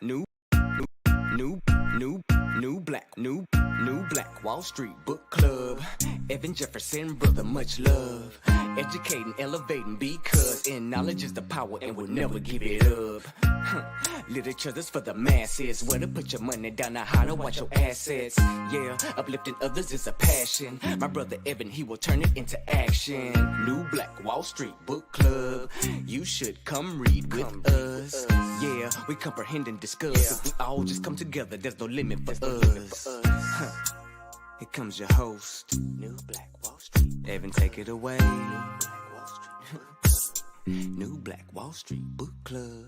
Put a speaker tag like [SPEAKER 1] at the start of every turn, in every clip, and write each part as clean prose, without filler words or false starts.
[SPEAKER 1] new black Wall Street book club. Evan Jefferson, brother, much love. Educating, elevating, because in knowledge is the power and we'll never give it up. Literature that's for the masses. Where to put your money down, now how to watch your assets. Yeah, uplifting others is a passion. My brother Evan, he will turn it into action. New Black Wall Street book club. You should come read with us. Yeah, we comprehend and discuss. If we all just come together, there's no limit for us. Here comes your host, New Black Wall Street. Evan, take it away. New Black Wall Street book club.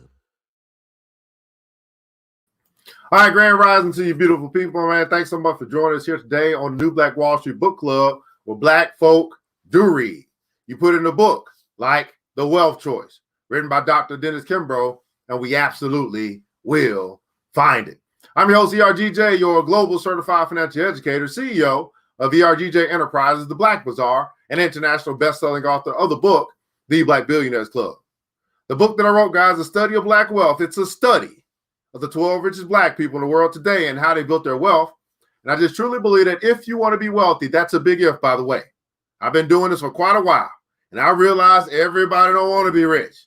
[SPEAKER 2] All right, grand rising to you beautiful people, man. Thanks so much for joining us here today on New Black Wall Street Book Club, where black folk do read. You put in a book like The Wealth Choice, written by Dr. Dennis Kimbro, and we absolutely will find it. I'm your host, ERGJ, your global certified financial educator, CEO of ERGJ Enterprises, The Black Bazaar, and international best-selling author of the book, The Black Billionaires Club. The book that I wrote, guys, is a study of black wealth. It's a study of the 12 richest black people in the world today and how they built their wealth. And I just truly believe that if you want to be wealthy, that's a big if, by the way. I've been doing this for quite a while, and I realize everybody don't want to be rich.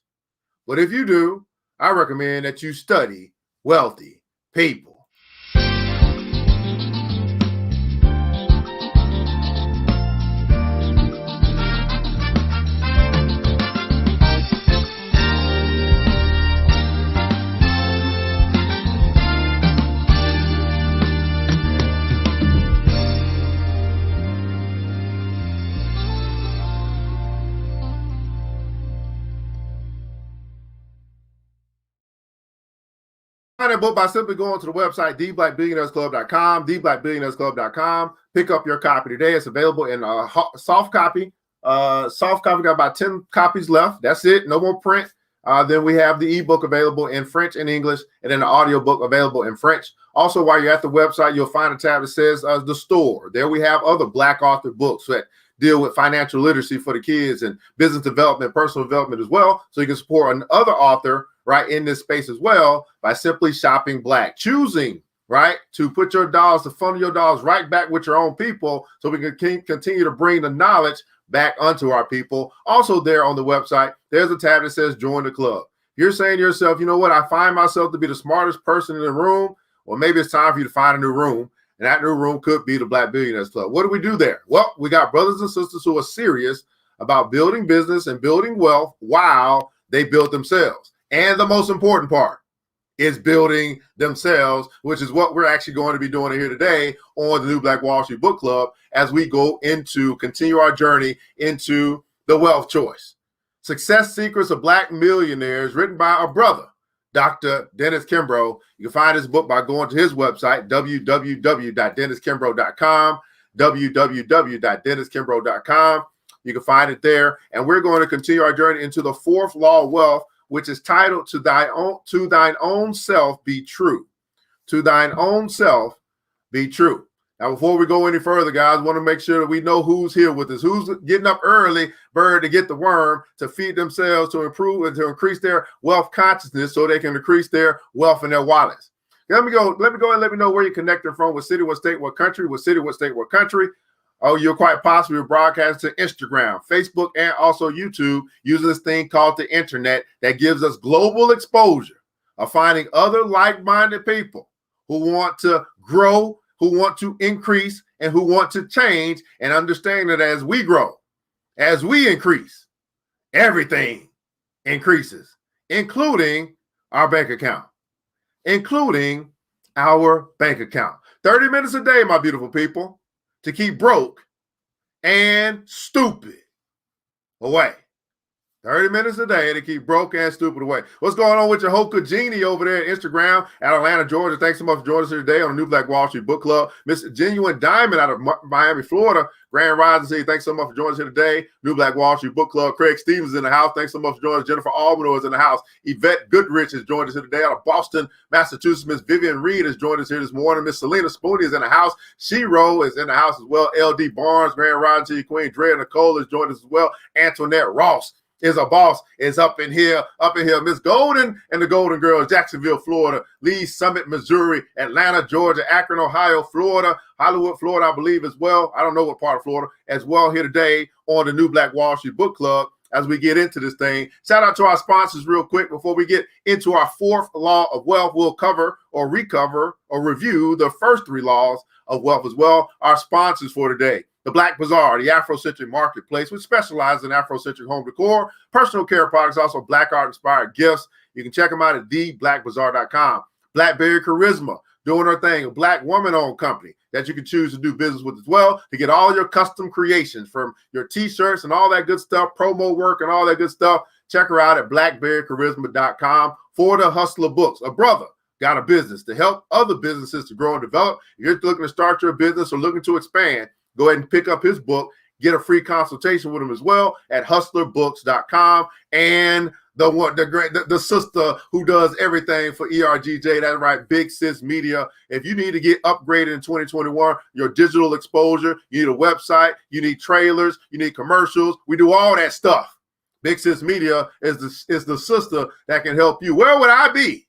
[SPEAKER 2] But if you do, I recommend that you study wealthy people. Find that book by simply going to the website, theblackbillionairesclub.com, theblackbillionairesclub.com. Pick up your copy today. It's available in a soft copy. Soft copy, got about 10 copies left. That's it. No more print. Then we have the ebook available in French and English, and then the audiobook available in French. Also, while you're at the website, you'll find a tab that says the store. There we have other black author books that deal with financial literacy for the kids and business development, personal development as well. So you can support another author right in this space as well by simply shopping black, choosing right to put your dollars, to funnel your dollars right back with your own people, so we can continue to bring the knowledge back onto our people. Also, there on the website, there's a tab that says join the club. You're saying to yourself, you know what, I find myself to be the smartest person in the room. Well, maybe it's time for you to find a new room, and that new room could be the Black Billionaires Club. What do we do there? Well, we got brothers and sisters who are serious about building business and building wealth while they build themselves. And the most important part is building themselves, which is what we're actually going to be doing here today on the New Black Wall Street Book Club as we continue our journey into The Wealth Choice. Success Secrets of Black Millionaires, written by our brother, Dr. Dennis Kimbro. You can find his book by going to his website, www.denniskimbro.com, www.denniskimbro.com. You can find it there. And we're going to continue our journey into the fourth law of wealth, which is titled to thine own self be true. To thine own self be true. Now, before we go any further, guys, I want to make sure that we know who's here with us, who's getting up early, bird to get the worm, to feed themselves, to improve and to increase their wealth consciousness so they can increase their wealth in their wallets. Let me go and let me know where you're connecting from, what city, what state, what country, what city, what state, what country. Oh, you're quite possibly broadcasting to Instagram, Facebook, and also YouTube using this thing called the internet that gives us global exposure of finding other like-minded people who want to grow, who want to increase, and who want to change, and understand that as we grow, as we increase, everything increases, including our bank account, 30 minutes a day, my beautiful people, to keep broke and stupid away. 30 minutes a day to keep broke and stupid away. What's going on with your Hoka Genie over there at Instagram at Atlanta, Georgia? Thanks so much for joining us here today on the New Black Wall Street Book Club. Miss Genuine Diamond out of Miami, Florida. Grand Rising City. Thanks so much for joining us here today. New Black Wall Street Book Club. Craig Stevens is in the house. Thanks so much for joining us. Jennifer Albano is in the house. Yvette Goodrich has joined us here today out of Boston, Massachusetts. Miss Vivian Reed has joined us here this morning. Miss Selena Spooney is in the house. Shiro is in the house as well. LD Barnes, Grand Rising City. Queen Drea Nicole has joined us as well. Antoinette Ross is a boss is up in here. Miss Golden and the Golden Girls, Jacksonville, Florida, Lee Summit, Missouri, Atlanta, Georgia, Akron, Ohio, Florida, Hollywood, Florida, I believe as well. I don't know what part of Florida as well here today on the New Black Wall Street Book Club as we get into this thing. Shout out to our sponsors real quick before we get into our fourth law of wealth. We'll cover or recover or review the first three laws of wealth as well. Our sponsors for today: The Black Bazaar, the Afrocentric marketplace, which specializes in Afrocentric home decor, personal care products, also Black art-inspired gifts. You can check them out at theblackbazaar.com. Blackberry Charisma, doing her thing, a Black woman-owned company that you can choose to do business with as well to get all your custom creations from your T-shirts and all that good stuff, promo work and all that good stuff. Check her out at blackberrycharisma.com. For the Hustler Books, a brother got a business to help other businesses to grow and develop. If you're looking to start your business or looking to expand, go ahead and pick up his book. Get a free consultation with him as well at hustlerbooks.com. And the sister who does everything for ERGJ, that's right, Big Sis Media. If you need to get upgraded in 2021, your digital exposure, you need a website, you need trailers, you need commercials. We do all that stuff. Big Sis Media is the sister that can help you. Where would I be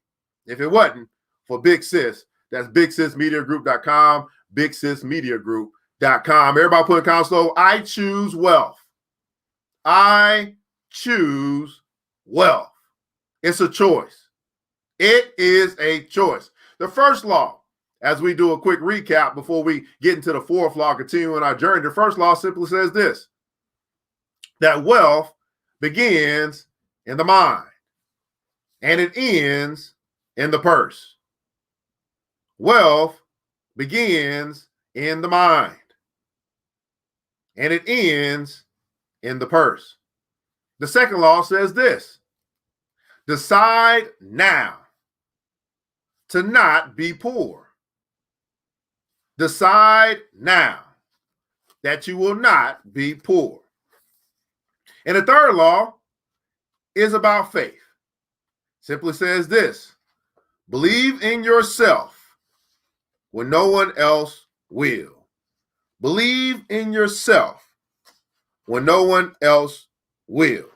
[SPEAKER 2] if it wasn't for Big Sis? That's bigsismediagroup.com, bigsismediagroup.com. Everybody put in console, I choose wealth. I choose wealth. It's a choice. It is a choice. The first law, as we do a quick recap before we get into the fourth law, continuing our journey, the first law simply says this: that wealth begins in the mind and it ends in the purse. Wealth begins in the mind and it ends in the purse. The second law says this: decide now to not be poor. Decide now that you will not be poor. And the third law is about faith. Simply says this: believe in yourself when no one else will. Believe in yourself when no one else will.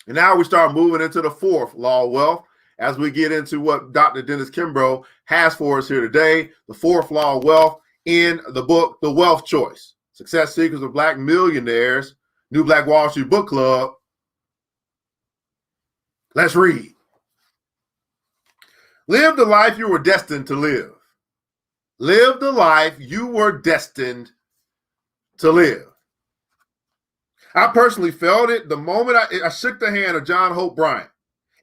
[SPEAKER 2] And now we start moving into the fourth law of wealth as we get into what Dr. Dennis Kimbro has for us here today. The fourth law of wealth in the book, The Wealth Choice: Success Secrets of Black Millionaires, New Black Wall Street Book Club. Let's read. Live the life you were destined to live. Live the life you were destined to live. I personally felt it the moment I shook the hand of John Hope Bryant.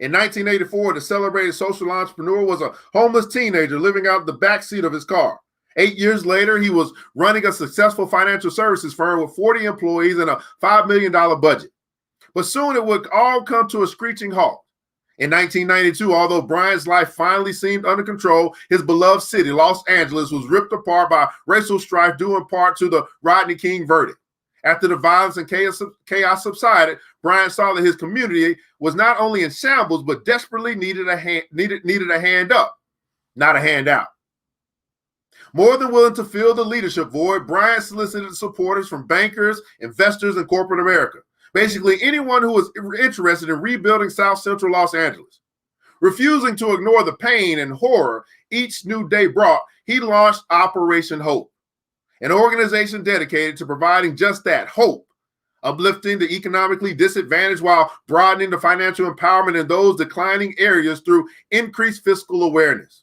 [SPEAKER 2] In 1984, the celebrated social entrepreneur was a homeless teenager living out the backseat of his car. 8 years later, he was running a successful financial services firm with 40 employees and a $5 million budget. But soon it would all come to a screeching halt. In 1992, although Bryant's life finally seemed under control, his beloved city, Los Angeles, was ripped apart by racial strife due in part to the Rodney King verdict. After the violence and chaos subsided, Bryant saw that his community was not only in shambles, but desperately needed a hand up, not a handout. More than willing to fill the leadership void, Bryant solicited supporters from bankers, investors, and corporate America. Basically, anyone who was interested in rebuilding South Central Los Angeles. Refusing to ignore the pain and horror each new day brought, he launched Operation Hope, an organization dedicated to providing just that, hope, uplifting the economically disadvantaged while broadening the financial empowerment in those declining areas through increased fiscal awareness.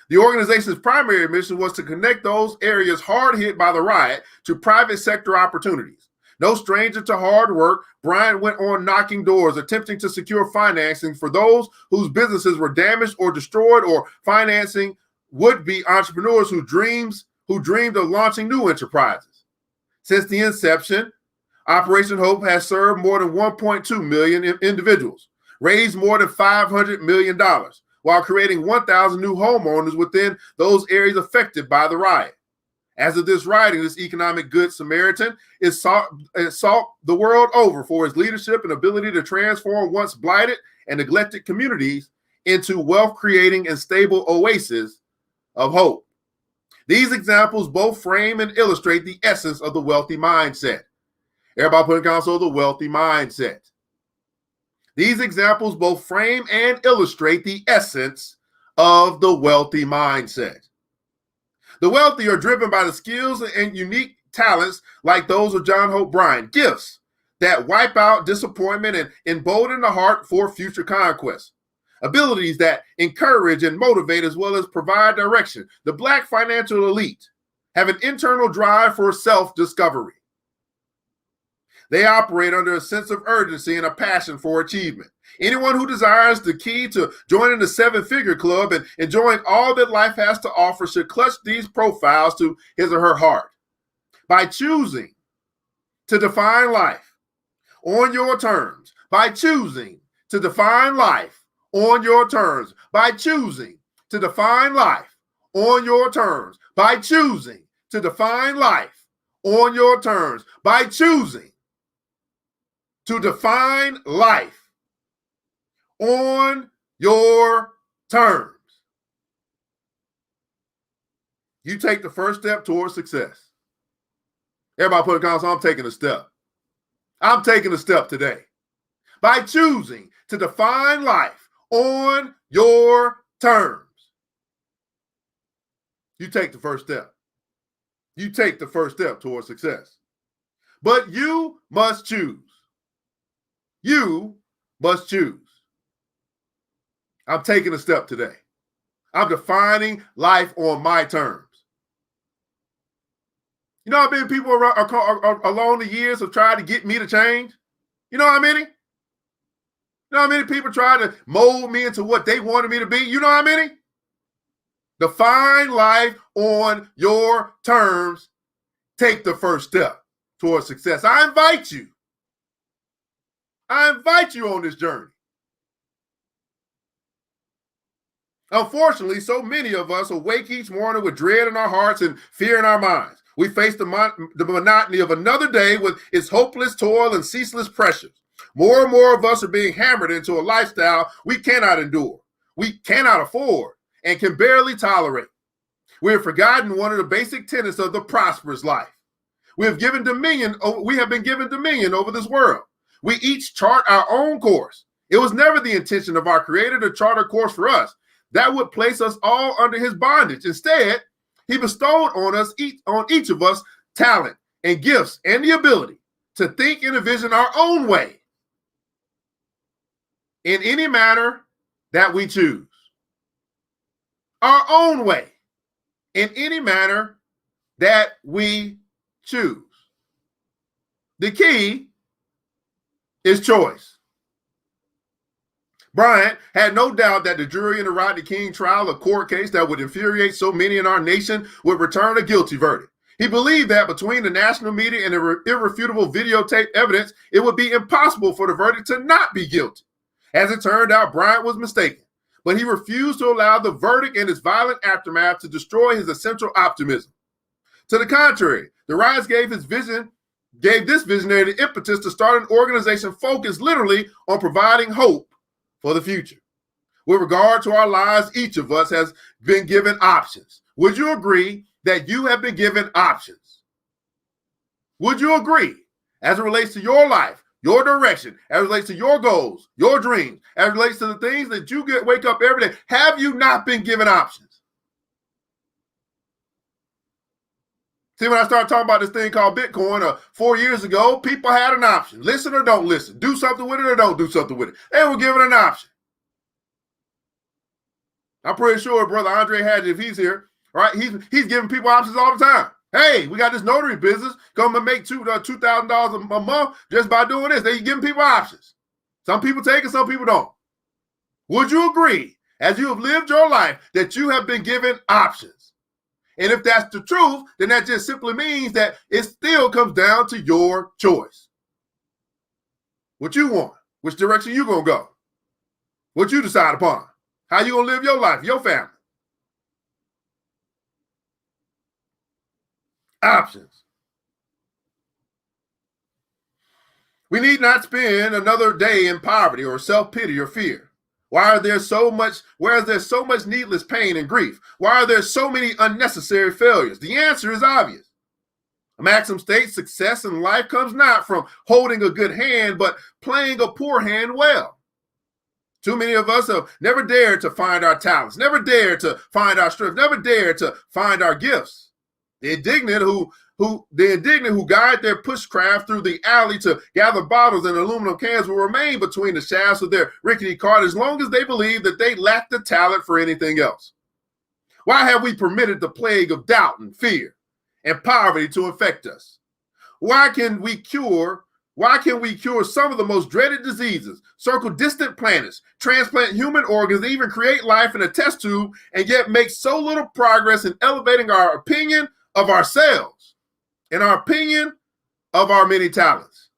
[SPEAKER 2] The organization's primary mission was to connect those areas hard hit by the riot to private sector opportunities. No stranger to hard work, Bryant went on knocking doors, attempting to secure financing for those whose businesses were damaged or destroyed, or financing would-be entrepreneurs who dreamed of launching new enterprises. Since the inception, Operation Hope has served more than 1.2 million individuals, raised more than $500 million, while creating 1,000 new homeowners within those areas affected by the riot. As of this writing, this economic good Samaritan is sought the world over for his leadership and ability to transform once blighted and neglected communities into wealth-creating and stable oases of hope. These examples both frame and illustrate the essence of the wealthy mindset. Everybody put in console the wealthy mindset. These examples both frame and illustrate the essence of the wealthy mindset. The wealthy are driven by the skills and unique talents like those of John Hope Bryant, gifts that wipe out disappointment and embolden the heart for future conquest. Abilities that encourage and motivate as well as provide direction. The Black financial elite have an internal drive for self-discovery. They operate under a sense of urgency and a passion for achievement. Anyone who desires the key to joining the seven-figure club and enjoying all that life has to offer should clutch these profiles to his or her heart. By choosing to define life on your terms, by choosing to define life on your terms, by choosing to define life on your terms, by choosing to define life on your terms, by choosing to define life on your terms. You take the first step towards success. Everybody put in console, I'm taking a step. I'm taking a step today. By choosing to define life on your terms. You take the first step. You take the first step towards success. But you must choose. You must choose. I'm taking a step today. I'm defining life on my terms. You know how many people are along the years have tried to get me to change? You know how many? You know how many people try to mold me into what they wanted me to be? You know how many? Define life on your terms. Take the first step towards success. I invite you on this journey. Unfortunately, so many of us awake each morning with dread in our hearts and fear in our minds. We face the monotony of another day with its hopeless toil and ceaseless pressures. More and more of us are being hammered into a lifestyle we cannot endure, we cannot afford, and can barely tolerate. We have forgotten one of the basic tenets of the prosperous life. We have been given dominion over this world. We each chart our own course. It was never the intention of our Creator to chart a course for us. That would place us all under his bondage. Instead, he bestowed on each of us talent and gifts and the ability to think and envision our own way in any manner that we choose. Our own way in any manner that we choose. The key is choice. Bryant had no doubt that the jury in the Rodney King trial, a court case that would infuriate so many in our nation, would return a guilty verdict. He believed that between the national media and the irrefutable videotape evidence, it would be impossible for the verdict to not be guilty. As it turned out, Bryant was mistaken, but he refused to allow the verdict and its violent aftermath to destroy his essential optimism. To the contrary, the riots gave this visionary the impetus to start an organization focused literally on providing hope for the future. With regard to our lives, each of us has been given options. Would you agree that you have been given options? Would you agree as it relates to your life, your direction, as it relates to your goals, your dreams, as it relates to the things that you wake up every day? Have you not been given options? See, when I started talking about this thing called Bitcoin 4 years ago, people had an option. Listen or don't listen. Do something with it or don't do something with it. They were given an option. I'm pretty sure Brother Andre Hadget, if he's here, right, he's giving people options all the time. Hey, we got this notary business. Come and make $2,000 a month just by doing this. They're giving people options. Some people take it, some people don't. Would you agree, as you have lived your life, that you have been given options? And if that's the truth, then that just simply means that it still comes down to your choice. What you want, which direction you going to go, what you decide upon, how you going to live your life, your family. Options. We need not spend another day in poverty or self-pity or fear. Why is there so much needless pain and grief? Why are there so many unnecessary failures? The answer is obvious. A maxim states success in life comes not from holding a good hand, but playing a poor hand well. Too many of us have never dared to find our talents, never dared to find our strength, never dared to find our gifts. The indignant who guide their pushcraft through the alley to gather bottles and aluminum cans will remain between the shafts of their rickety cart as long as they believe that they lack the talent for anything else. Why have we permitted the plague of doubt and fear and poverty to infect us? Why can we cure some of the most dreaded diseases, circle distant planets, transplant human organs, even create life in a test tube, and yet make so little progress in elevating our opinion of ourselves and our opinion of our many talents?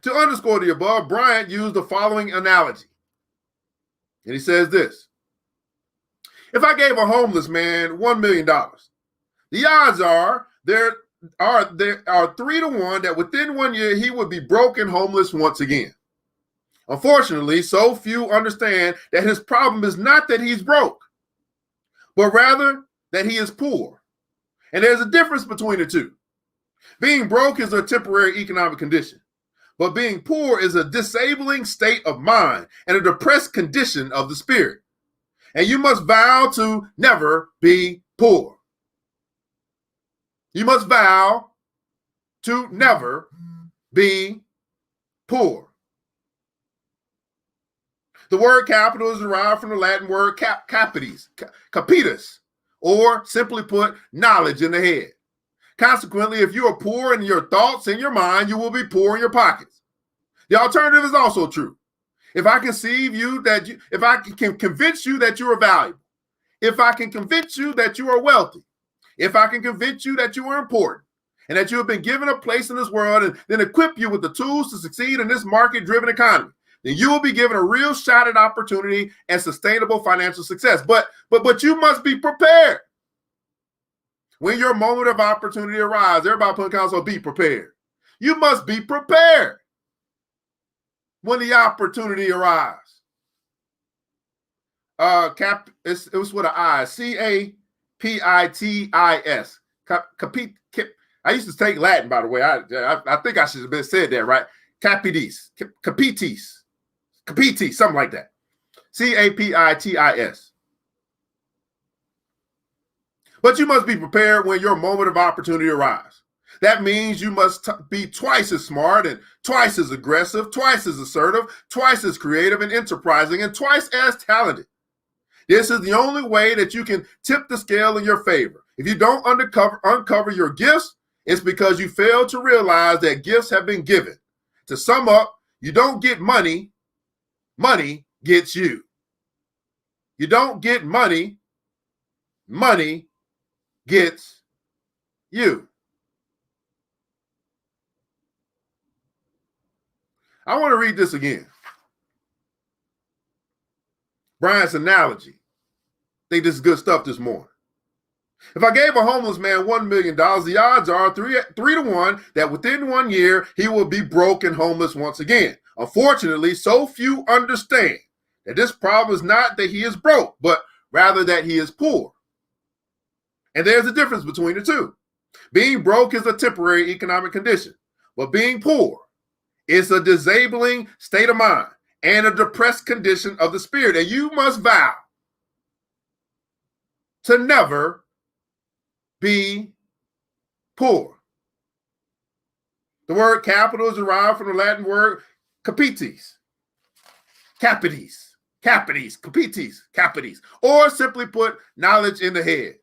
[SPEAKER 2] To underscore the above, Bryant used the following analogy. And he says this: if I gave a homeless man $1 million, the odds are there are 3 to 1 that within 1 year he would be broke and homeless once again. Unfortunately, so few understand that his problem is not that he's broke, but rather that he is poor. And there's a difference between the two. Being broke is a temporary economic condition, but being poor is a disabling state of mind and a depressed condition of the spirit. And you must vow to never be poor. You must vow to never be poor. The word capital is derived from the Latin word capitis, or simply put, knowledge in the head. Consequently, if you are poor in your thoughts and your mind, you will be poor in your pockets. The alternative is also true. If I can convince you that you are valuable, if I can convince you that you are wealthy, if I can convince you that you are important and that you have been given a place in this world and then equip you with the tools to succeed in this market-driven economy, then you will be given a real shot at opportunity and sustainable financial success. But you must be prepared. When your moment of opportunity arrives, everybody put council, be prepared. You must be prepared when the opportunity arrives. It was with an I, Capitis. I used to take Latin, by the way. I think I should have been said that, right? Capitis, something like that. Capitis. But you must be prepared when your moment of opportunity arrives. That means you must be twice as smart and twice as aggressive, twice as assertive, twice as creative and enterprising, and twice as talented. This is the only way that you can tip the scale in your favor. If you don't uncover your gifts, it's because you fail to realize that gifts have been given. To sum up, you don't get money, money gets you. You don't get money, money gets you. I want to read this again. Brian's analogy. I think this is good stuff this morning. If I gave a homeless man $1 million, the odds are 3 to 1 that within 1 year he will be broke and homeless once again. Unfortunately, so few understand that this problem is not that he is broke, but rather that he is poor. And there's a difference between the two. Being broke is a temporary economic condition, but being poor is a disabling state of mind and a depressed condition of the spirit. And you must vow to never be poor. The word capital is derived from the Latin word capitis, or simply put, knowledge in the head.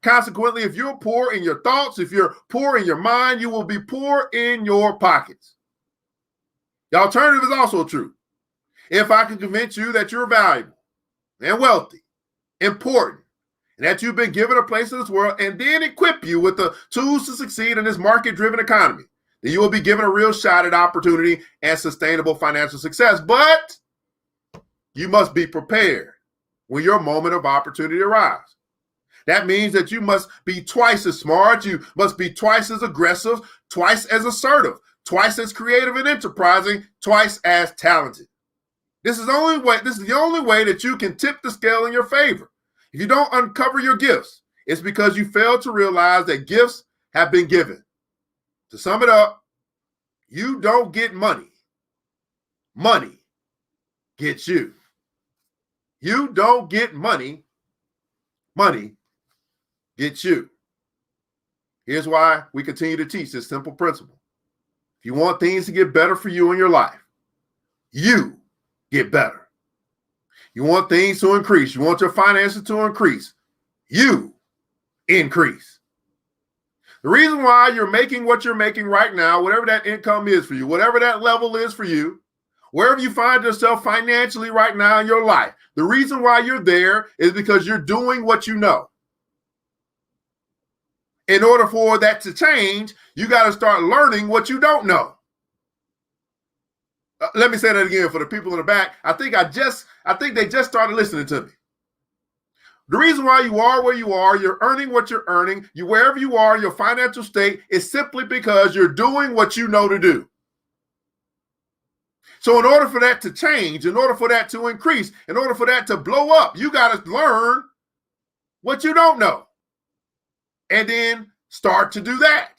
[SPEAKER 2] Consequently, if you're poor in your thoughts, if you're poor in your mind, you will be poor in your pockets. The alternative is also true. If I can convince you that you're valuable and wealthy, important, and that you've been given a place in this world, and then equip you with the tools to succeed in this market-driven economy, then you will be given a real shot at opportunity and sustainable financial success. But you must be prepared when your moment of opportunity arrives. That means that you must be twice as smart, you must be twice as aggressive, twice as assertive, twice as creative and enterprising, twice as talented. This is the only way that you can tip the scale in your favor. If you don't uncover your gifts, it's because you fail to realize that gifts have been given. To sum it up, you don't get money. Money gets you. You don't get money. Money gets you. Here's why we continue to teach this simple principle. If you want things to get better for you in your life, you get better. You want things to increase. You want your finances to increase. You increase. The reason why you're making what you're making right now, whatever that income is for you, whatever that level is for you, wherever you find yourself financially right now in your life, the reason why you're there is because you're doing what you know. In order for that to change, you got to start learning what you don't know. Let me say that again for the people in the back. I think they just started listening to me. The reason why you are where you are, you're earning what you're earning, wherever you are, your financial state is simply because you're doing what you know to do. So in order for that to change, in order for that to increase, in order for that to blow up, you got to learn what you don't know. And then start to do that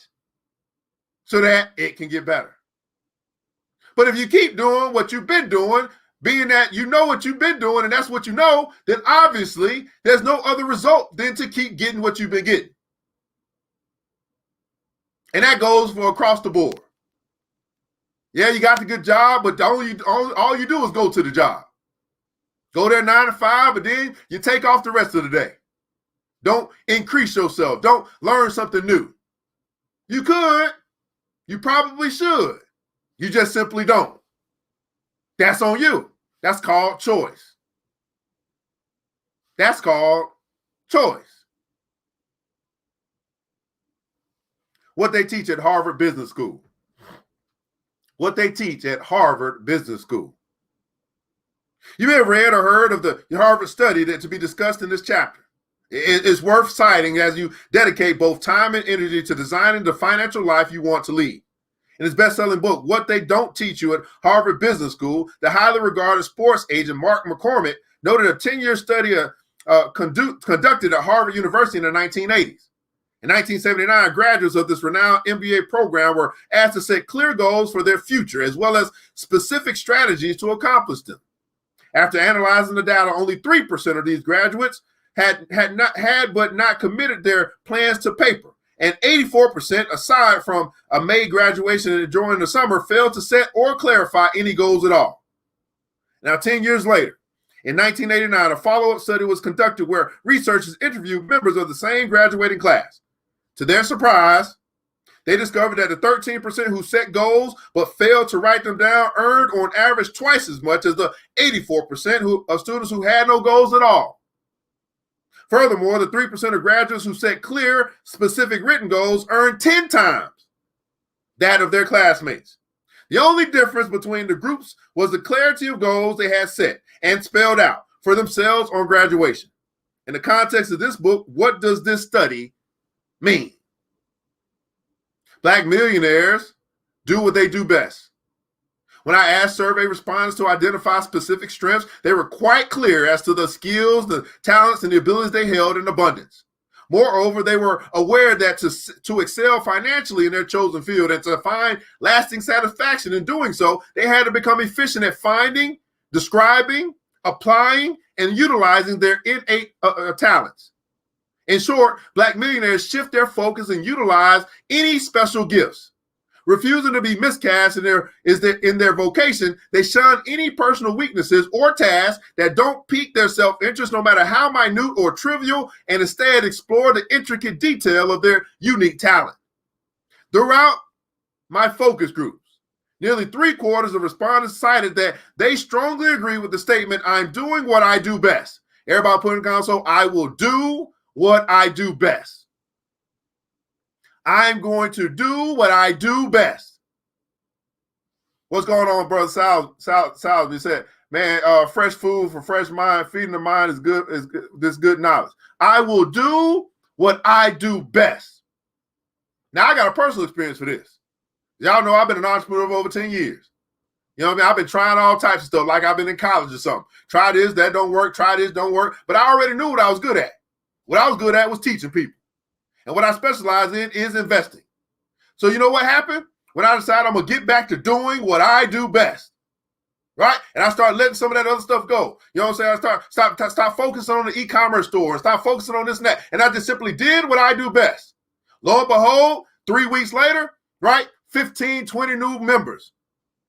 [SPEAKER 2] so that it can get better. But if you keep doing what you've been doing, being that you know what you've been doing and that's what you know, then obviously there's no other result than to keep getting what you've been getting. And that goes for across the board. Yeah, you got the good job, but all you do is go to the job. Go there 9 to 5, but then you take off the rest of the day. Don't increase yourself. Don't learn something new. You could. You probably should. You just simply don't. That's on you. That's called choice. That's called choice. What they teach at Harvard Business School. What they teach at Harvard Business School. You may have read or heard of the Harvard study that to be discussed in this chapter. It's worth citing as you dedicate both time and energy to designing the financial life you want to lead. In his best-selling book, What They Don't Teach You at Harvard Business School, the highly regarded sports agent Mark McCormick noted a 10-year study conducted at Harvard University in the 1980s. In 1979, graduates of this renowned MBA program were asked to set clear goals for their future, as well as specific strategies to accomplish them. After analyzing the data, only 3% of these graduates had but not committed their plans to paper. And 84%, aside from a May graduation and enjoying the summer, failed to set or clarify any goals at all. Now, 10 years later, in 1989, a follow-up study was conducted where researchers interviewed members of the same graduating class. To their surprise, they discovered that the 13% who set goals but failed to write them down earned on average twice as much as the 84% of students who had no goals at all. Furthermore, the 3% of graduates who set clear, specific written goals earned 10 times that of their classmates. The only difference between the groups was the clarity of goals they had set and spelled out for themselves on graduation. In the context of this book, what does this study mean? Black millionaires do what they do best. When I asked survey respondents to identify specific strengths, they were quite clear as to the skills, the talents, and the abilities they held in abundance. Moreover, they were aware that to excel financially in their chosen field and to find lasting satisfaction in doing so, they had to become efficient at finding, describing, applying, and utilizing their innate talents. In short, Black millionaires shift their focus and utilize any special gifts. Refusing to be miscast in their vocation, they shun any personal weaknesses or tasks that don't pique their self-interest, no matter how minute or trivial, and instead explore the intricate detail of their unique talent. Throughout my focus groups, nearly 3/4 of respondents cited that they strongly agree with the statement, "I'm doing what I do best." Everybody put in console, I will do what I do best. I'm going to do what I do best. What's going on, brother Sal? He said, man, fresh food for fresh mind, feeding the mind is good, this good knowledge. I will do what I do best. Now, I got a personal experience for this. Y'all know I've been an entrepreneur for over 10 years. You know what I mean? I've been trying all types of stuff, like I've been in college or something. Try this, that don't work. Try this, don't work. But I already knew what I was good at. What I was good at was teaching people. And what I specialize in is investing. So you know what happened? When I decided I'm going to get back to doing what I do best, right? And I start letting some of that other stuff go. You know what I'm saying? I stop focusing on the e-commerce store and stop focusing on this and that. And I just simply did what I do best. Lo and behold, 3 weeks later, right? 15, 20 new members,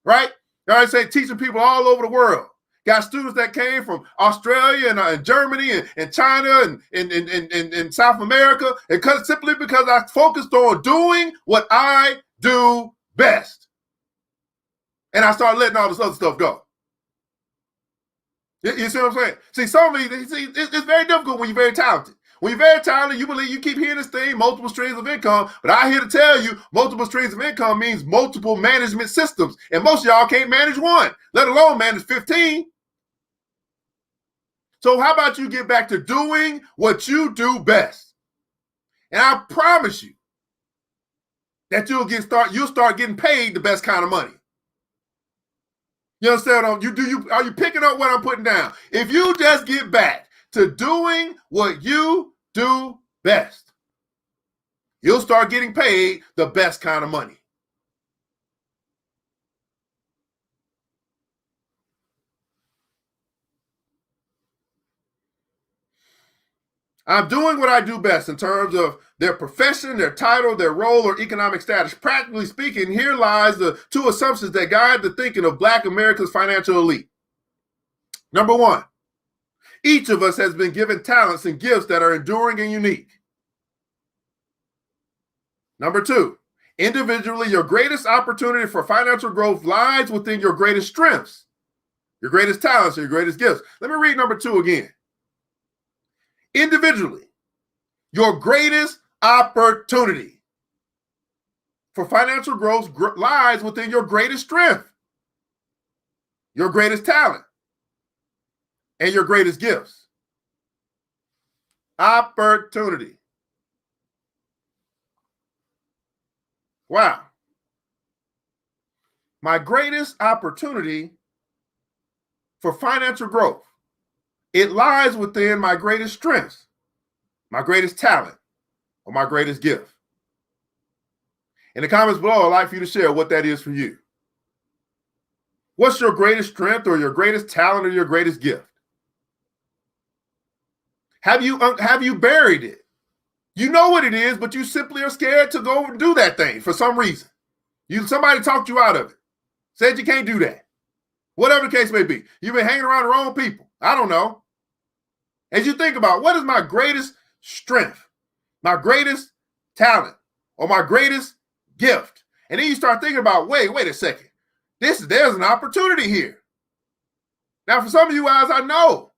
[SPEAKER 2] right? You know what I'm saying? Teaching people all over the world. Got students that came from Australia and Germany and China and South America. Simply because I focused on doing what I do best. And I started letting all this other stuff go. You see what I'm saying? See, some of you, it's very difficult when you're very talented. When you're very talented, you believe you keep hearing this thing, multiple streams of income. But I'm here to tell you, multiple streams of income means multiple management systems. And most of y'all can't manage one, let alone manage 15. So how about you get back to doing what you do best? And I promise you that you'll start getting paid the best kind of money. You understand? Are you picking up what I'm putting down? If you just get back to doing what you do best, you'll start getting paid the best kind of money. I'm doing what I do best in terms of their profession, their title, their role, or economic status. Practically speaking, here lies the two assumptions that guide the thinking of Black America's financial elite. Number one, each of us has been given talents and gifts that are enduring and unique. Number two, individually, your greatest opportunity for financial growth lies within your greatest strengths, your greatest talents, your greatest gifts. Let me read number two again. Individually, your greatest opportunity for financial growth lies within your greatest strength, your greatest talent, and your greatest gifts. Opportunity. Wow. My greatest opportunity for financial growth, it lies within my greatest strengths, my greatest talent, or my greatest gift. In the comments below, I'd like for you to share what that is for you. What's your greatest strength or your greatest talent or your greatest gift? Have you buried it? You know what it is, but you simply are scared to go and do that thing for some reason. Somebody talked you out of it, said you can't do that. Whatever the case may be. You've been hanging around the wrong people. I don't know. As you think about what is my greatest strength, my greatest talent, or my greatest gift, and then you start thinking about, wait a second. There's an opportunity here. Now, for some of you guys, I know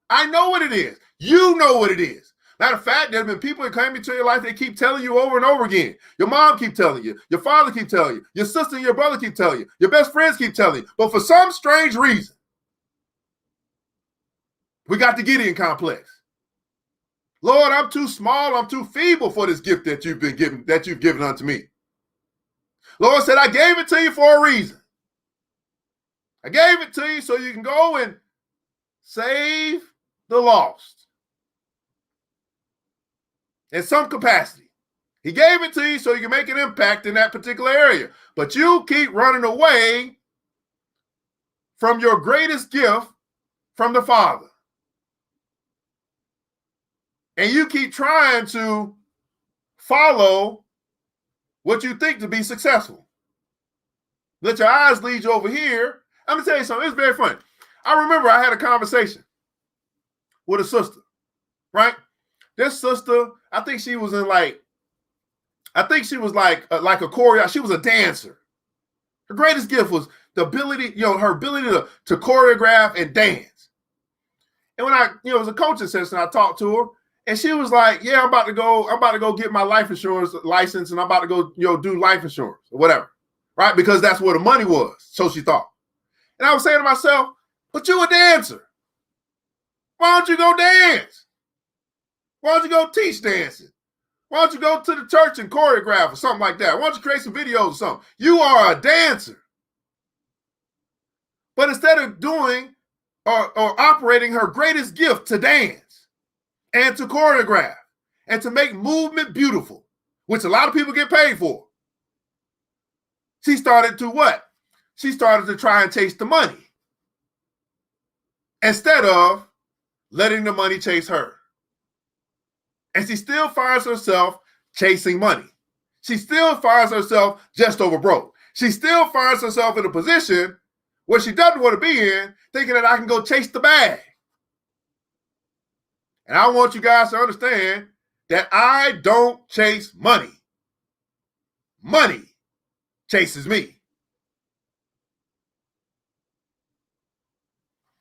[SPEAKER 2] what it is. You know what it is. Matter of fact, there's been people that come into your life, they keep telling you over and over again. Your mom keep telling you, your father keep telling you, your sister and your brother keep telling you, your best friends keep telling you. But for some strange reason, we got the Gideon complex. Lord, I'm too small, I'm too feeble for this gift that you've given unto me. Lord said, I gave it to you for a reason. I gave it to you so you can go and save the lost. In some capacity. He gave it to you so you can make an impact in that particular area. But you keep running away from your greatest gift from the Father. And you keep trying to follow what you think to be successful. Let your eyes lead you over here. I'm going to tell you something. It's very funny. I remember I had a conversation with a sister, right? This sister, I think she was like a choreographer. She was a dancer. Her greatest gift was the ability, her ability to choreograph and dance. And when it was a coaching session, I talked to her. And she was like, yeah, I'm about to go get my life insurance license and I'm about to go, do life insurance or whatever, right? Because that's where the money was, so she thought. And I was saying to myself, but you a dancer. Why don't you go dance? Why don't you go teach dancing? Why don't you go to the church and choreograph or something like that? Why don't you create some videos or something? You are a dancer. But instead of doing or operating her greatest gift to dance, and to choreograph, and to make movement beautiful, which a lot of people get paid for. She started to what? She started to try and chase the money instead of letting the money chase her. And she still finds herself chasing money. She still finds herself just over broke. She still finds herself in a position where she doesn't want to be in, thinking that I can go chase the bag. And I want you guys to understand that I don't chase money. Money chases me.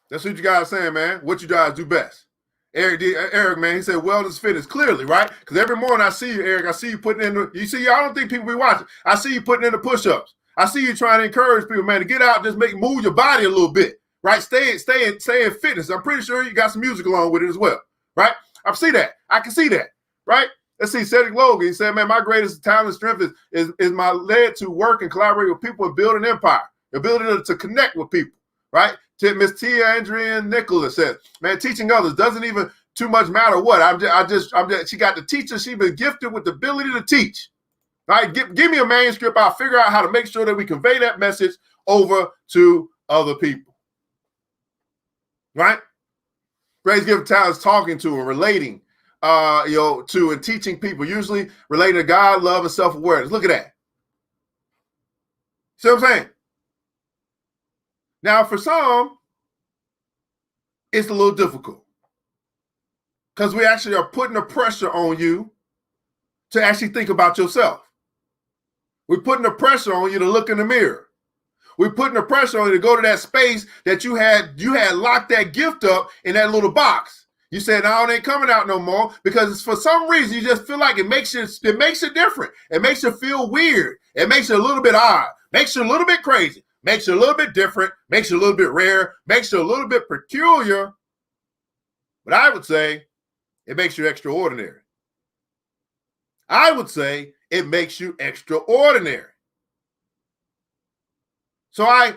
[SPEAKER 2] That's what you guys are saying, man. What you guys do best. Eric, man, he said wellness fitness, clearly, right? Because every morning I see you, Eric, I see you putting in you see, I don't think people be watching. I see you putting in the push-ups. I see you trying to encourage people, man, to get out, just move your body a little bit, right? Stay in fitness. I'm pretty sure you got some music along with it as well, right? I see that. I can see that, right? Let's see, Cedric Logan, he said, man, my greatest talent and strength is my led to work and collaborate with people and build an empire, the ability to connect with people, right? Miss Tia Andrian Nicholas says, man, teaching others doesn't even too much matter what. She got the teacher. She's been gifted with the ability to teach. Right? Give me a manuscript. I'll figure out how to make sure that we convey that message over to other people. Right? Greatest gift of talent is talking to and relating, to and teaching people, usually relating to God, love, and self-awareness. Look at that. See what I'm saying? Now, for some, it's a little difficult because we actually are putting the pressure on you to actually think about yourself. We're putting the pressure on you to look in the mirror. We're putting the pressure on you to go to that space that you had locked that gift up in that little box. You said, no, it ain't coming out no more because for some reason you just feel like it makes you different. It makes you feel weird. It makes you a little bit odd. Makes you a little bit crazy. Makes you a little bit different, makes you a little bit rare, makes you a little bit peculiar. But I would say it makes you extraordinary. I would say it makes you extraordinary. So I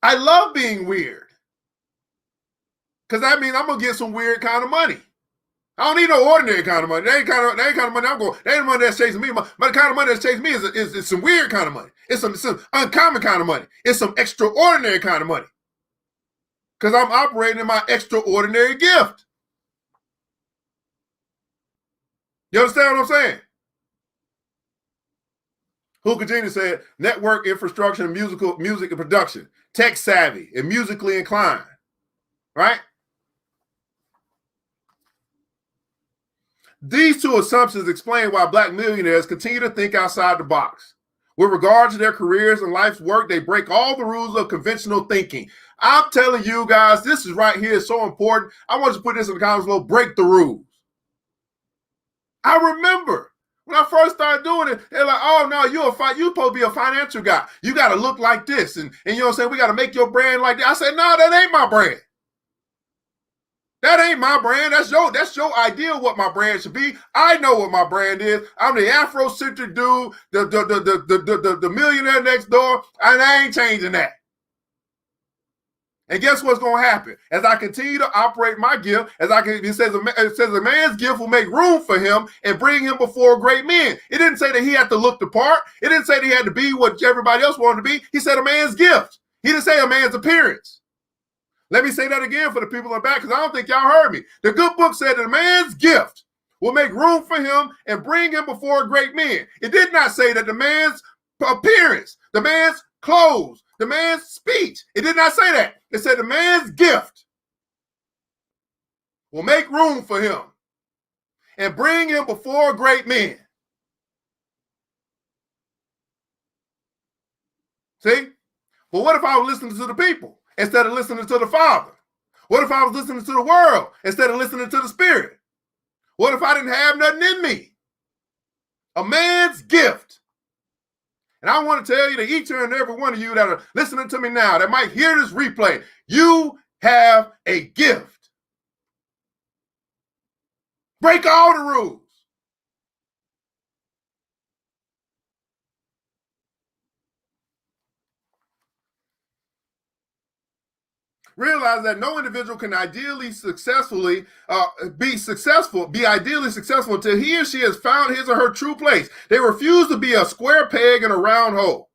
[SPEAKER 2] love being weird. Because that means I'm gonna get some weird kind of money. I don't need no ordinary kind of money. That ain't kind of money I'm going. That ain't money that's chasing me. But the kind of money that's chasing me is some weird kind of money. It's some uncommon kind of money. It's some extraordinary kind of money. Because I'm operating in my extraordinary gift. You understand what I'm saying? Hookah Genie said, network infrastructure and music and production, tech savvy and musically inclined, right? These two assumptions explain why Black millionaires continue to think outside the box. With regard to their careers and life's work, they break all the rules of conventional thinking. I'm telling you guys, this is right here is so important. I want you to put this in the comments below, break the rules. I remember when I first started doing it, they're like, oh no, you're supposed to be a financial guy. You got to look like this. And you know what I'm saying? We got to make your brand like that. I said, no, that ain't my brand. That ain't my brand. That's your idea of what my brand should be. I know what my brand is. I'm the Afrocentric dude, the millionaire next door, and I ain't changing that. And guess what's going to happen? As I continue to operate my gift, it says a man's gift will make room for him and bring him before great men. It didn't say that he had to look the part. It didn't say that he had to be what everybody else wanted to be. He said a man's gift. He didn't say a man's appearance. Let me say that again for the people in the back because I don't think y'all heard me. The good book said that a man's gift will make room for him and bring him before great men. It did not say that the man's appearance, the man's clothes, the man's speech. It did not say that. It said the man's gift will make room for him and bring him before great men. See? But what if I was listening to the people instead of listening to the Father? What if I was listening to the world instead of listening to the Spirit? What if I didn't have nothing in me? A man's gift. And I want to tell you to each and every one of you that are listening to me now, that might hear this replay, you have a gift. Break all the rules. realized that no individual can ideally successfully be ideally successful until he or she has found his or her true place. They refuse to be a square peg in a round hole.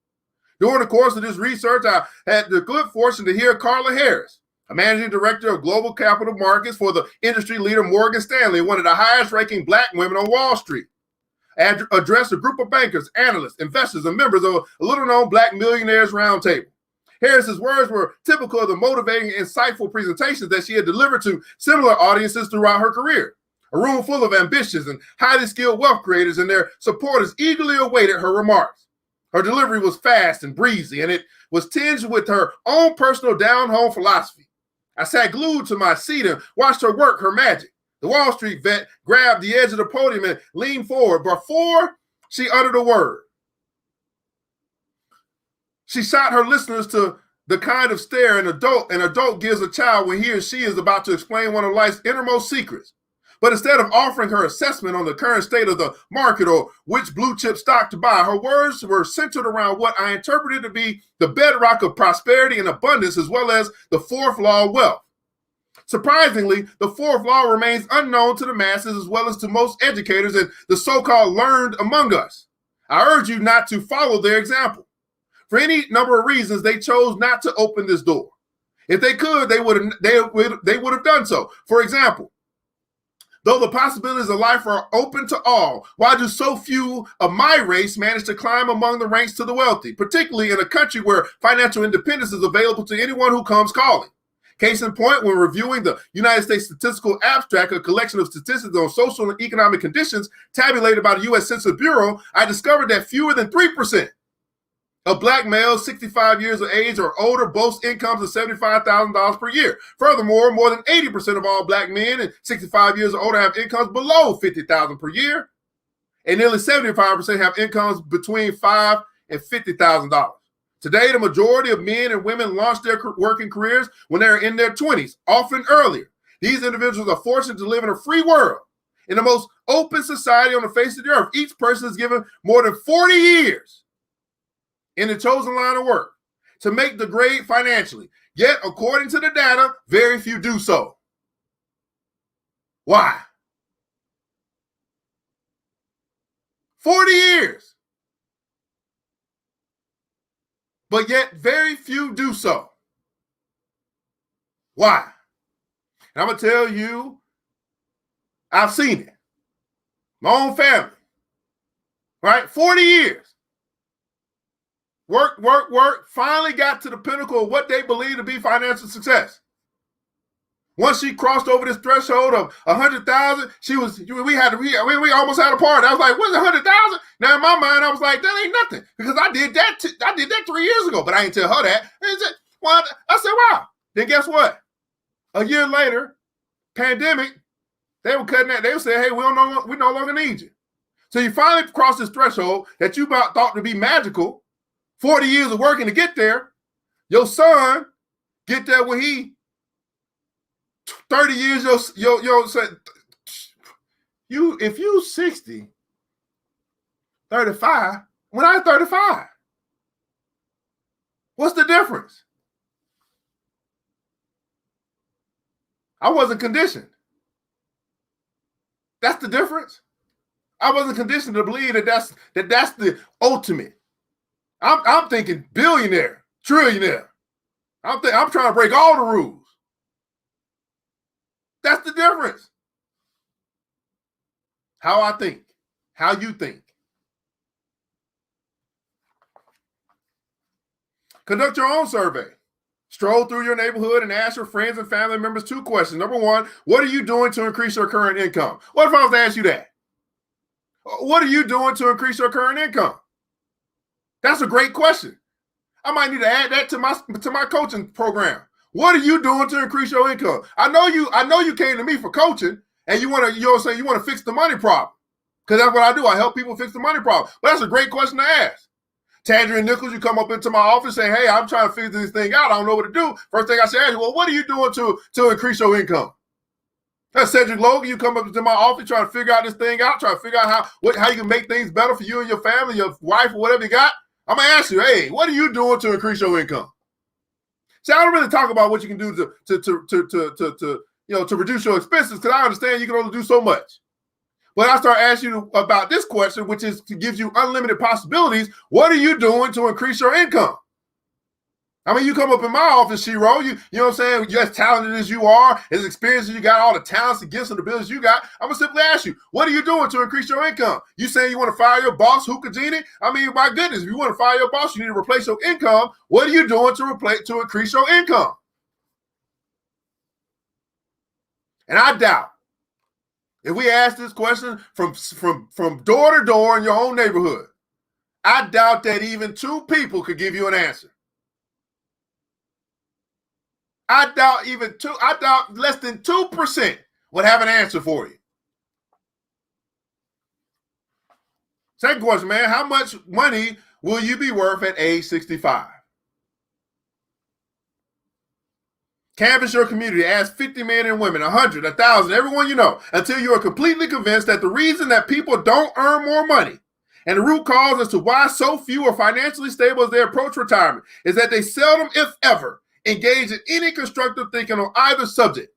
[SPEAKER 2] During the course of this research, I had the good fortune to hear Carla Harris, a managing director of global capital markets for the industry leader Morgan Stanley, one of the highest-ranking Black women on Wall Street, address a group of bankers, analysts, investors, and members of a little-known Black Millionaires Roundtable. Harris's words were typical of the motivating, insightful presentations that she had delivered to similar audiences throughout her career. A room full of ambitious and highly skilled wealth creators and their supporters eagerly awaited her remarks. Her delivery was fast and breezy, and it was tinged with her own personal down-home philosophy. I sat glued to my seat and watched her work her magic. The Wall Street vet grabbed the edge of the podium and leaned forward. Before she uttered a word, she shot her listeners to the kind of stare an adult gives a child when he or she is about to explain one of life's innermost secrets. But instead of offering her assessment on the current state of the market or which blue chip stock to buy, her words were centered around what I interpreted to be the bedrock of prosperity and abundance, as well as the fourth law of wealth. Surprisingly, the fourth law remains unknown to the masses as well as to most educators and the so-called learned among us. I urge you not to follow their example. For any number of reasons, they chose not to open this door. If they could, they would have done so. For example, though the possibilities of life are open to all, why do so few of my race manage to climb among the ranks to the wealthy, particularly in a country where financial independence is available to anyone who comes calling? Case in point, when reviewing the United States Statistical Abstract, a collection of statistics on social and economic conditions tabulated by the U.S. Census Bureau, I discovered that fewer than 3% of Black males 65 years of age or older boast incomes of $75,000 per year. Furthermore, more than 80% of all Black men and 65 years or older have incomes below $50,000 per year, and nearly 75% have incomes between $5,000 and $50,000. Today, the majority of men and women launch their working careers when they're in their 20s, often earlier. These individuals are fortunate to live in a free world, in the most open society on the face of the earth. Each person is given more than 40 years in the chosen line of work to make the grade financially. Yet, according to the data, very few do so. Why? 40 years. But yet very few do so. Why? And I'm going to tell you, I've seen it. My own family. Right? 40 years. Work, finally got to the pinnacle of what they believe to be financial success. Once she crossed over this threshold of 100,000, we almost had a party. I was like, what's 100,000? Now in my mind, I was like, that ain't nothing because I did that 3 years ago, but I didn't tell her that. I said, wow. Then guess what? A year later, pandemic, they were cutting that. They were saying, hey, we no longer need you. So you finally cross this threshold that you thought to be magical. 40 years of working to get there. Your son get there when he 30 years, if you 60, 35, when I was 35, what's the difference? I wasn't conditioned. That's the difference. I wasn't conditioned to believe that that's the ultimate. I'm thinking billionaire, trillionaire. I'm trying to break all the rules. That's the difference. How I think, how you think. Conduct your own survey. Stroll through your neighborhood and ask your friends and family members 2 questions. Number 1, what are you doing to increase your current income? What if I was to ask you that? What are you doing to increase your current income? That's a great question. I might need to add that to my coaching program. What are you doing to increase your income? I know you came to me for coaching and you want to fix the money problem. Because that's what I do. I help people fix the money problem. But that's a great question to ask. Tangerine Nichols, you come up into my office saying, hey, I'm trying to figure this thing out. I don't know what to do. First thing I say, well, what are you doing to increase your income? That's Cedric Logan. You come up into my office trying to figure out this thing out, trying to figure out how you can make things better for you and your family, your wife, or whatever you got. I'm going to ask you, hey, what are you doing to increase your income? See, I don't really talk about what you can do to reduce your expenses, because I understand you can only do so much. But I start asking you about this question, which gives you unlimited possibilities. What are you doing to increase your income? I mean, you come up in my office, Shiro, you know what I'm saying? You're as talented as you are, as experienced as you got, all the talents and gifts and abilities you got. I'm going to simply ask you, what are you doing to increase your income? You saying you want to fire your boss, Hookajini? I mean, my goodness, if you want to fire your boss, you need to replace your income. What are you doing to increase your income? And I doubt, if we ask this question from door to door in your own neighborhood, I doubt that even 2 people could give you an answer. I doubt less than 2% would have an answer for you. Second question, man, how much money will you be worth at age 65? Canvass your community, ask 50 men and women, 100, 1,000, everyone you know, until you are completely convinced that the reason that people don't earn more money and the root cause as to why so few are financially stable as they approach retirement is that they seldom, if ever, engage in any constructive thinking on either subject.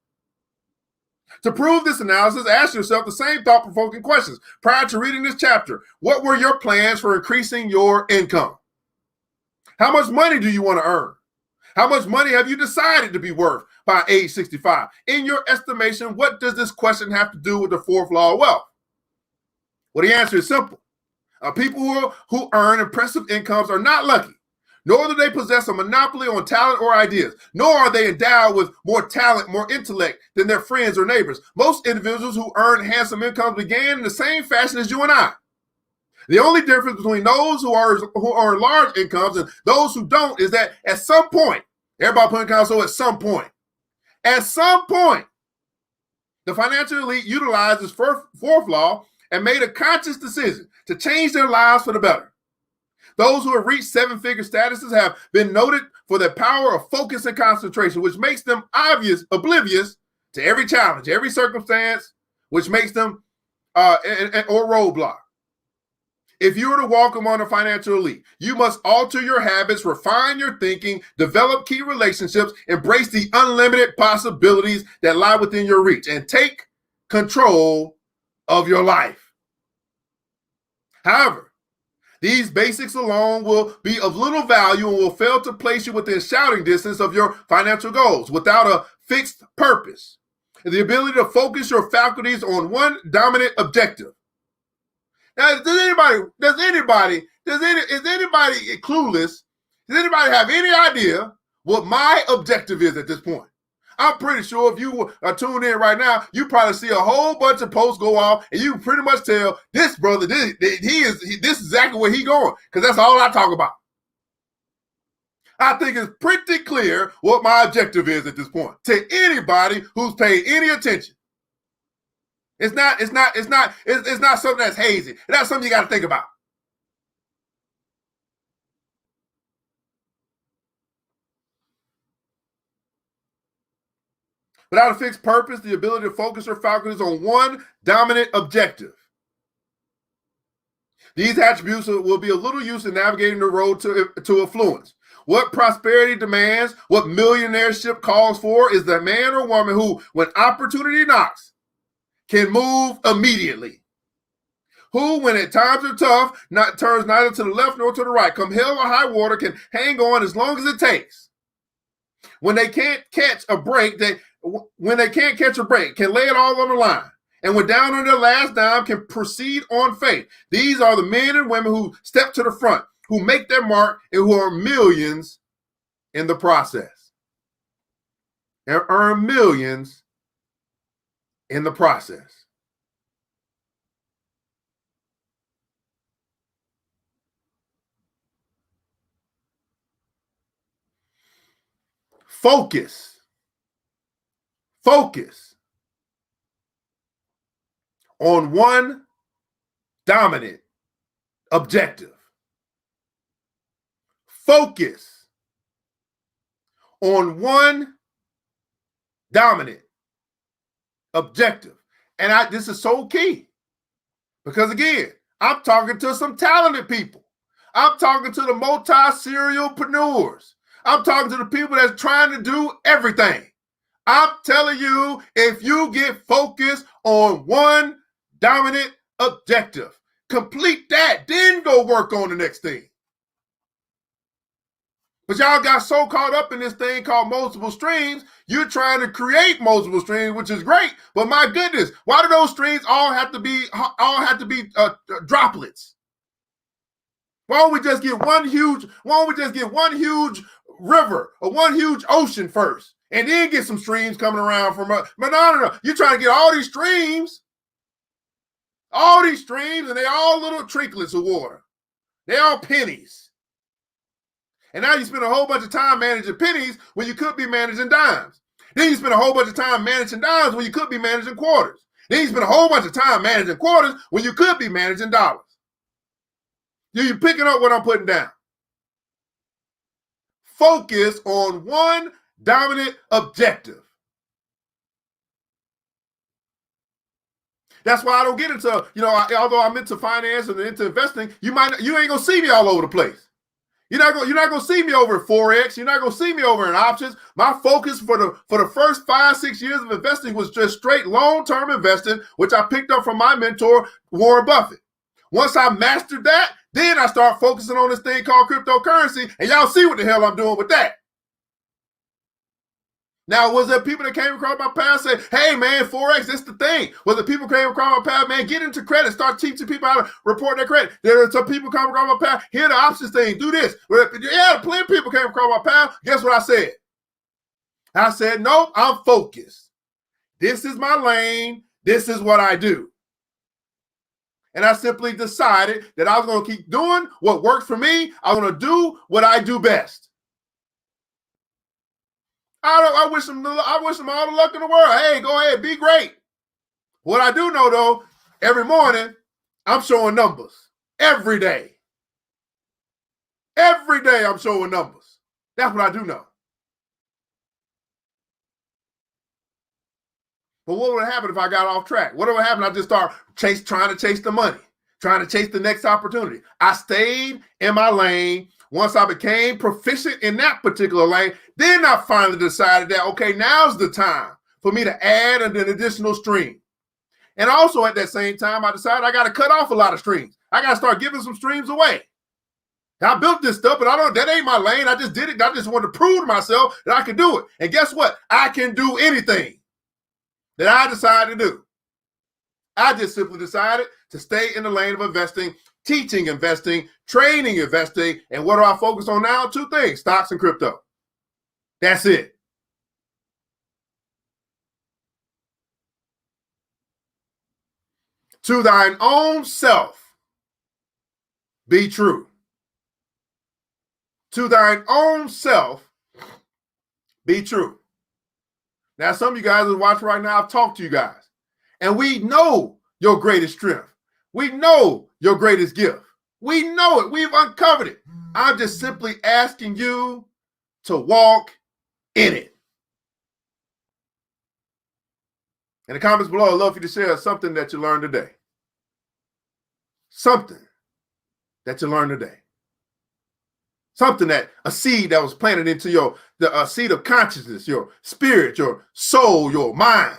[SPEAKER 2] To prove this analysis, ask yourself the same thought-provoking questions. Prior to reading this chapter, what were your plans for increasing your income? How much money do you want to earn? How much money have you decided to be worth by age 65? In your estimation, what does this question have to do with the 4th law of wealth? Well, the answer is simple. People who earn impressive incomes are not lucky, nor do they possess a monopoly on talent or ideas, nor are they endowed with more talent, more intellect than their friends or neighbors. Most individuals who earn handsome incomes began in the same fashion as you and I. The only difference between those who earn large incomes and those who don't is that at some point, everybody putting counsel at some point, the financial elite utilized this 4th law and made a conscious decision to change their lives for the better. Those who have reached 7-figure statuses have been noted for their power of focus and concentration, which makes them oblivious to every challenge, every circumstance, which makes them or roadblock. If you were to walk among a financial elite, you must alter your habits, refine your thinking, develop key relationships, embrace the unlimited possibilities that lie within your reach, and take control of your life. However, these basics alone will be of little value and will fail to place you within shouting distance of your financial goals without a fixed purpose. The ability to focus your faculties on one dominant objective. Now, is anybody clueless? Does anybody have any idea what my objective is at this point? I'm pretty sure if you are tuned in right now, you probably see a whole bunch of posts go off, and you can pretty much tell this brother, this is exactly where he going, because that's all I talk about. I think it's pretty clear what my objective is at this point to anybody who's paid any attention. It's not something that's hazy. It's not something you got to think about. Without a fixed purpose, the ability to focus your faculties on one dominant objective. These attributes will be of little use in navigating the road to affluence. What prosperity demands, what millionaireship calls for, is the man or woman who, when opportunity knocks, can move immediately. Who, when at times are tough, turns neither to the left nor to the right. Come hell or high water, can hang on as long as it takes. When they can't catch a break, can lay it all on the line. And when down on their last dime, can proceed on faith. These are the men and women who step to the front, who make their mark, and who earn millions in the process. And earn millions in the process. Focus on one dominant objective. Focus on one dominant objective. And this is so key, because again, I'm talking to some talented people. I'm talking to the multi-serialpreneurs. I'm talking to the people that's trying to do everything. I'm telling you, if you get focused on one dominant objective, complete that, then go work on the next thing. But y'all got so caught up in this thing called multiple streams, you're trying to create multiple streams, which is great. But my goodness, why do those streams all have to be droplets? Why don't we just get one huge river or one huge ocean first, and then get some streams coming around from us? But no. You're trying to get all these streams, and they all little trinklets of water. They all pennies. And now you spend a whole bunch of time managing pennies when you could be managing dimes. Then you spend a whole bunch of time managing dimes when you could be managing quarters. Then you spend a whole bunch of time managing quarters when you could be managing dollars. You picking up what I'm putting down? Focus on one dominant objective. That's why I don't get into, although I'm into finance and into investing, you ain't gonna see me all over the place. You're not gonna see me over at Forex. You're not gonna see me over in options. My focus for the first 5-6 years of investing was just straight long-term investing, which I picked up from my mentor, Warren Buffett. Once I mastered that, then I start focusing on this thing called cryptocurrency, and y'all see what the hell I'm doing with that. Now, was there people that came across my path and say, hey, man, Forex, that's the thing? Was there people came across my path, man, get into credit, start teaching people how to report their credit? There are some people coming across my path, here the options thing, do this. Yeah, plenty of people came across my path. Guess what I said? I said, nope, I'm focused. This is my lane. This is what I do. And I simply decided that I was going to keep doing what works for me. I'm going to do what I do best. I wish them all the luck in the world. Hey, go ahead, be great. What I do know, though, every morning, I'm showing numbers. Every day. Every day I'm showing numbers. That's what I do know. But what would happen if I got off track? What would happen if I just start trying to chase the money, trying to chase the next opportunity? I stayed in my lane. Once I became proficient in that particular lane, then I finally decided that, okay, now's the time for me to add an additional stream. And also at that same time, I decided I got to cut off a lot of streams. I got to start giving some streams away. I built this stuff, but that ain't my lane. I just did it. I just wanted to prove to myself that I could do it. And guess what? I can do anything that I decide to do. I just simply decided to stay in the lane of investing, teaching investing, training investing, and what do I focus on now? 2 things, stocks and crypto. That's it. To thine own self be true. To thine own self be true. Now, some of you guys that watch right now, I've talked to you guys, and we know your greatest strength. We know your greatest gift. We know it. We've uncovered it. I'm just simply asking you to walk in it. In the comments below, I'd love for you to share something that you learned today. Something that you learned today. Something a seed that was planted into the seed of consciousness, your spirit, your soul, your mind.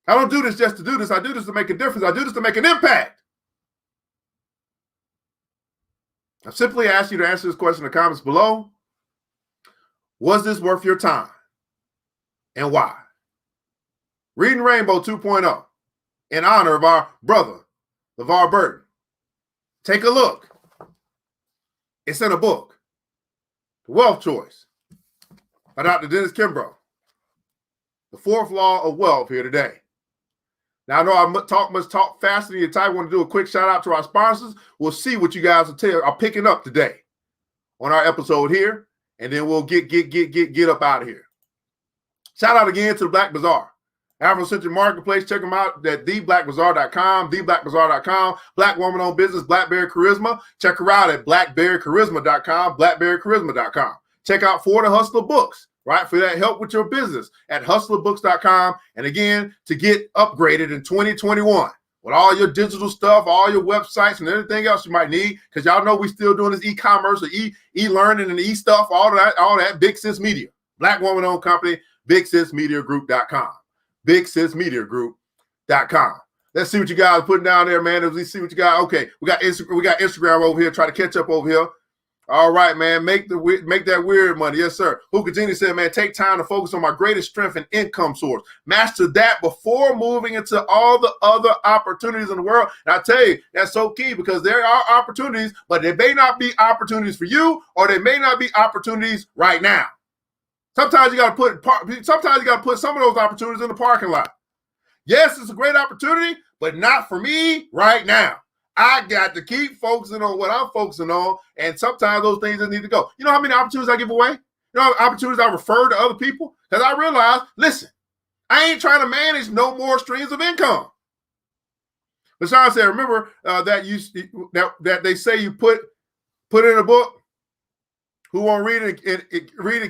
[SPEAKER 2] I don't do this just to do this. I do this to make a difference. I do this to make an impact. I simply ask you to answer this question in the comments below. Was this worth your time? And why? Reading Rainbow 2.0 in honor of our brother, LeVar Burton. Take a look. It's in a book, The Wealth Choice, by Dr. Dennis Kimbro. The 4th law of wealth here today. Now, I know I must talk faster than you type. I want to do a quick shout out to our sponsors. We'll see what you guys are picking up today on our episode here, and then we'll get up out of here. Shout out again to the Black Bazaar, Afrocentric Marketplace. Check them out at theblackbazaar.com, theblackbazaar.com. Black woman-owned business, Blackberry Charisma. Check her out at blackberrycharisma.com, blackberrycharisma.com. Check out For the Hustler Books, right, for that help with your business at hustlerbooks.com. And again, to get upgraded in 2021, with all your digital stuff, all your websites, and anything else you might need, because y'all know we still doing this e-commerce or e-learning and e-stuff, all that. Big Sis Media, Black woman-owned company, BigSisMediaGroup.com. BigSisMediaGroup.com. Let's see what you guys are putting down there, man. As we see what you got. Okay, we got Instagram over here. Try to catch up over here. All right, man. Make that weird money. Yes, sir. Hookajini said, man, take time to focus on my greatest strength and income source. Master that before moving into all the other opportunities in the world. And I tell you, that's so key, because there are opportunities, but they may not be opportunities for you, or they may not be opportunities right now. Sometimes you got to put some of those opportunities in the parking lot. Yes, it's a great opportunity, but not for me right now. I got to keep focusing on what I'm focusing on, and sometimes those things just need to go. You know how many opportunities I give away? You know how many opportunities I refer to other people? Because I realize, listen, I ain't trying to manage no more streams of income. LaShawn said, remember that they say you put in a book. Who won't read and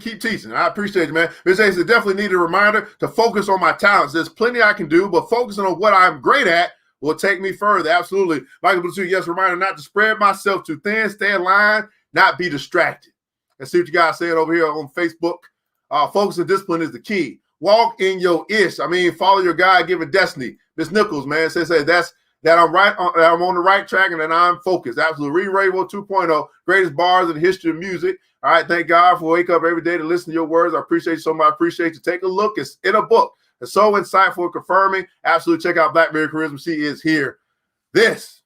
[SPEAKER 2] keep teaching? I appreciate you, man. Ms. Ace, definitely need a reminder to focus on my talents. There's plenty I can do, but focusing on what I'm great at will take me further. Absolutely. Michael Blue, yes, reminder not to spread myself too thin, stay in line, not be distracted. Let's see what you guys saying over here on Facebook. Focus and discipline is the key. Walk in your ish. I mean, follow your God-given destiny. Miss Nichols, man, says that I'm on the right track and that I'm focused. Absolutely. Read Radio 2.0, greatest bars in the history of music. All right, thank God for wake up every day to listen to your words. I appreciate you so much. I appreciate you. Take a look. It's in a book. It's so insightful and confirming. Absolutely. Check out Black Mirror Charisma. She is here. This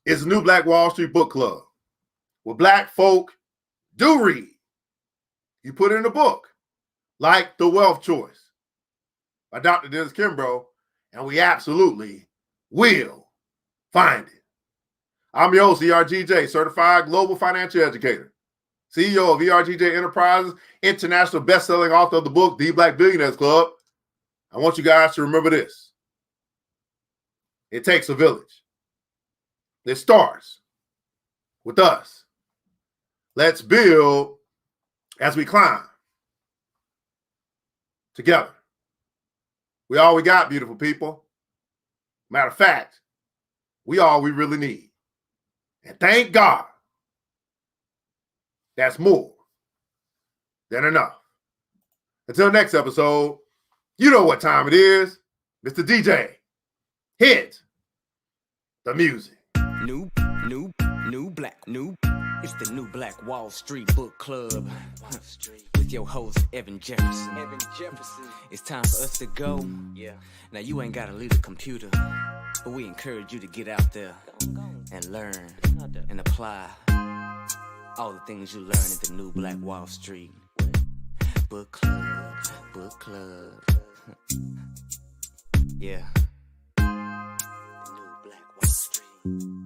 [SPEAKER 2] is the new Black Wall Street Book Club, where Black folk do read. You put in a book like The Wealth Choice by Dr. Dennis Kimbro, and we absolutely will find it. I'm your host, ERGJ, certified global financial educator, CEO of ERGJ Enterprises, international best-selling author of the book, The Black Billionaires Club. I want you guys to remember this. It takes a village. It starts with us. Let's build as we climb together. We all we got, beautiful people. Matter of fact, we all we really need. And thank God, that's more than enough. Until next episode, you know what time it is. Mr. DJ, hit the music.
[SPEAKER 1] It's the new Black Wall Street Book Club. With your host, Evan Jefferson. It's time for us to go. Yeah. Now, you ain't got to leave the computer, but we encourage you to get out there and learn and apply all the things you learn at the new Black Wall Street Book Club. Yeah. The new Black Wall Street.